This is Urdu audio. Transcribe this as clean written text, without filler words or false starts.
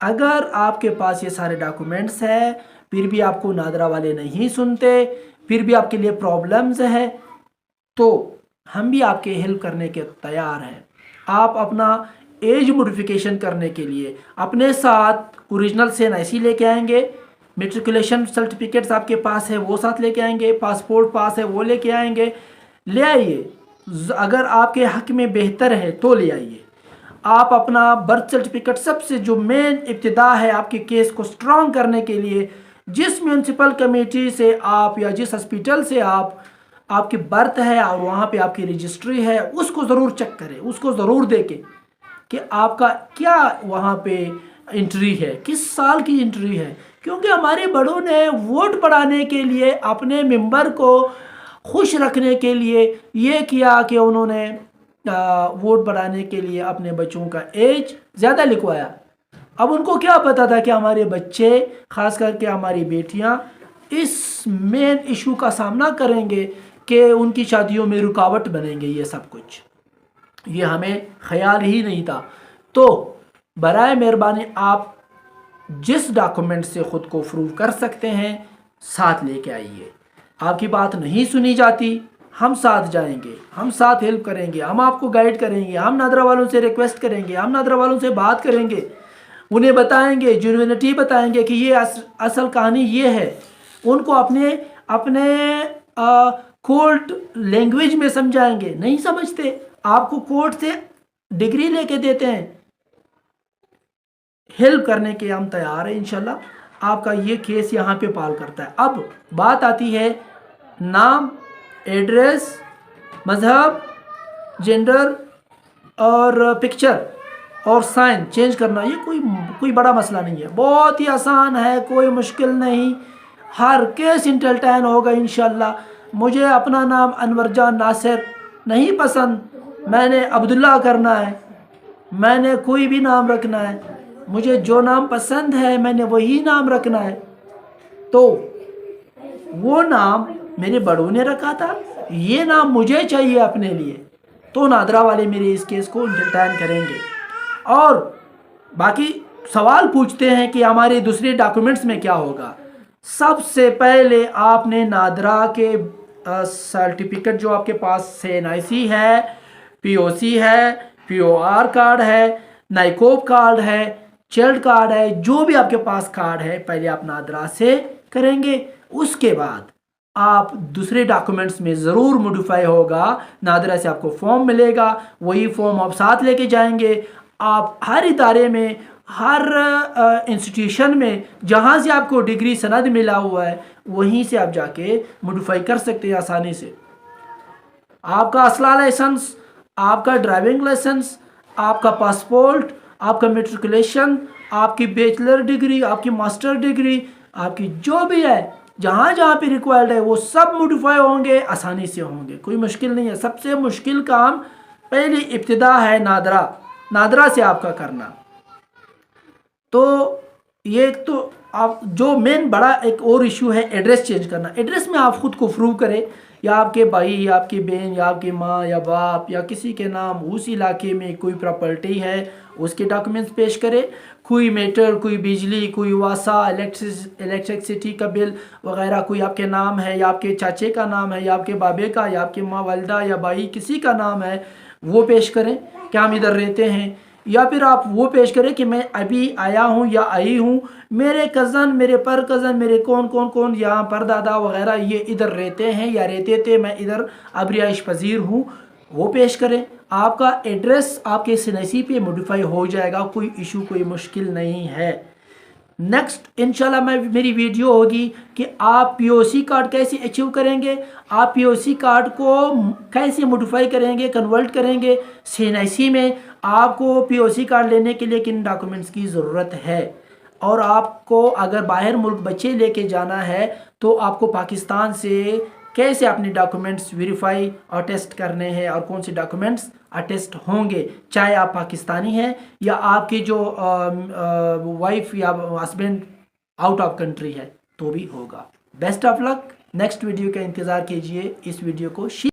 اگر آپ کے پاس یہ سارے ڈاکومنٹس ہیں پھر بھی آپ کو نادرا والے نہیں سنتے، پھر بھی آپ کے لیے پرابلمز ہے، تو ہم بھی آپ کے ہیلپ کرنے کے تیار ہیں۔ آپ اپنا ایج موڈیفیکیشن کرنے کے لیے اپنے ساتھ اوریجنل سے NIC لے کے آئیں گے، میٹریکولیشن سرٹیفکیٹس آپ کے پاس ہے وہ ساتھ لے کے آئیں گے، پاسپورٹ پاس ہے وہ لے کے آئیں گے، لے آئیے۔ اگر آپ کے حق میں بہتر ہے تو لے آئیے۔ آپ اپنا برتھ سرٹیفکیٹ، سب سے جو مین ابتدا ہے آپ کے کیس کو سٹرونگ کرنے کے لیے، جس میونسپل کمیٹی سے آپ یا جس ہسپیٹل سے آپ کی برتھ ہے اور وہاں پہ آپ کی رجسٹری ہے، اس کو ضرور چیک کریں، اس کو ضرور دیکھیں کہ آپ کا کیا وہاں پہ انٹری ہے، کس سال کی انٹری ہے۔ کیونکہ ہمارے بڑوں نے ووٹ بڑھانے کے لیے، اپنے ممبر کو خوش رکھنے کے لیے یہ کیا کہ انہوں نے ووٹ بڑھانے کے لیے اپنے بچوں کا ایج زیادہ لکھوایا۔ اب ان کو کیا پتا تھا کہ ہمارے بچے، خاص کر کے ہماری بیٹیاں، اس مین ایشو کا سامنا کریں گے کہ ان کی شادیوں میں رکاوٹ بنیں گے یہ سب کچھ۔ یہ ہمیں خیال ہی نہیں تھا۔ تو برائے مہربانی آپ جس ڈاکومنٹ سے خود کو پروو کر سکتے ہیں ساتھ لے کے آئیے۔ آپ کی بات نہیں سنی جاتی، ہم ساتھ جائیں گے، ہم ساتھ ہیلپ کریں گے، ہم آپ کو گائیڈ کریں گے، ہم نادرا والوں سے ریکویسٹ کریں گے، ہم نادرا والوں سے بات کریں گے، انہیں بتائیں گے، جینوینٹی بتائیں گے کہ یہ اصل کہانی یہ ہے۔ ان کو اپنے کورٹ لینگویج میں سمجھائیں گے، نہیں سمجھتے آپ کو کورٹ سے ڈگری لے کے دیتے ہیں، ہیلپ کرنے کے ہم تیار ہیں انشاءاللہ۔ آپ کا یہ کیس یہاں پہ پال کرتا ہے۔ اب بات آتی ہے نام، ایڈریس، مذہب، جینڈر اور پکچر اور سائن چینج کرنا۔ یہ کوئی بڑا مسئلہ نہیں ہے، بہت ہی آسان ہے، کوئی مشکل نہیں، ہر کیس انٹرٹین ہوگا انشاءاللہ۔ مجھے اپنا نام انور جان ناصر نہیں پسند، میں نے عبداللہ کرنا ہے، میں نے کوئی بھی نام رکھنا ہے، مجھے جو نام پسند ہے میں نے وہی نام رکھنا ہے۔ تو وہ نام میرے بڑوں نے رکھا تھا، یہ نام مجھے چاہیے اپنے لیے، تو نادرا والے میرے اس کیس کو انٹرٹین کریں گے۔ اور باقی سوال پوچھتے ہیں کہ ہمارے دوسرے ڈاکومنٹس میں کیا ہوگا۔ سب سے پہلے آپ نے نادرا کے سرٹیفکیٹ جو آپ کے پاس سے NIC ہے، POC ہے، POR کارڈ ہے، نائکوب کارڈ ہے، چیلڈ کارڈ ہے، جو بھی آپ کے پاس کارڈ ہے پہلے آپ نادرا سے کریں گے۔ اس کے بعد آپ دوسرے ڈاکومنٹس میں ضرور موڈیفائی ہوگا، نادرا سے آپ کو فارم ملے گا، وہی فارم آپ ساتھ لے کے جائیں گے۔ آپ ہر ادارے میں، ہر انسٹیٹیوشن میں جہاں سے آپ کو ڈگری سند ملا ہوا ہے وہیں سے آپ جا کے موڈیفائی کر سکتے ہیں آسانی سے۔ آپ کا اسلحہ لائسنس، آپ کا ڈرائیونگ لائسنس، آپ کا پاسپورٹ، آپ کا میٹریکولیشن، آپ کی بیچلر ڈگری، آپ کی ماسٹر ڈگری، آپ کی جو بھی ہے، جہاں جہاں پہ ریکوائرڈ ہے وہ سب موڈیفائی ہوں گے، آسانی سے ہوں گے، کوئی مشکل نہیں ہے۔ سب سے مشکل کام پہلی ابتدا ہے نادرا سے آپ کا کرنا۔ تو یہ ایک تو آپ جو مین بڑا ایک اور ایشو ہے ایڈریس چینج کرنا۔ ایڈریس میں آپ خود کو پروو کریں، یا آپ کے بھائی یا آپ کی بہن یا آپ کی ماں یا باپ یا کسی کے نام اس علاقے میں کوئی پراپرٹی ہے اس کے ڈاکومنٹس پیش کرے، کوئی میٹر، کوئی بجلی، کوئی واسا، الیکٹرسٹی کا بل وغیرہ کوئی آپ کے نام ہے، یا آپ کے چاچے کا نام ہے، یا آپ کے بابے کا، یا آپ کے ماں والدہ یا بھائی کسی کا نام ہے، وہ پیش کریں کہ ہم ادھر رہتے ہیں۔ یا پھر آپ وہ پیش کریں کہ میں ابھی آیا ہوں یا آئی ہوں، میرے کزن، میرے پر کزن، میرے کون یہاں پر دادا وغیرہ یہ ادھر رہتے ہیں یا رہتے تھے، میں ادھر اب رہائش پذیر ہوں، وہ پیش کریں۔ آپ کا ایڈریس آپ کے NIC پہ موڈیفائی ہو جائے گا، کوئی ایشو، کوئی مشکل نہیں ہے۔ نیکسٹ انشاءاللہ میری ویڈیو ہوگی کہ آپ POC کارڈ کیسے اچیو کریں گے، آپ POC کارڈ کو کیسے موڈیفائی کریں گے، کنورٹ کریں گے NIC میں، آپ کو POC کارڈ لینے کے لیے کن ڈاکومنٹس کی ضرورت ہے، اور آپ کو اگر باہر ملک بچے لے کے جانا ہے تو آپ کو پاکستان سے کیسے اپنے ڈاکومنٹس ویریفائی اور ٹیسٹ کرنے ہیں، اور کون سے ڈاکومنٹس اٹیسٹ ہوں گے، چاہے آپ پاکستانی ہیں یا آپ کی جو وائف یا ہسبینڈ آؤٹ آف کنٹری ہے تو بھی ہوگا۔ Best of luck, next video کا انتظار کیجئے، اس ویڈیو کو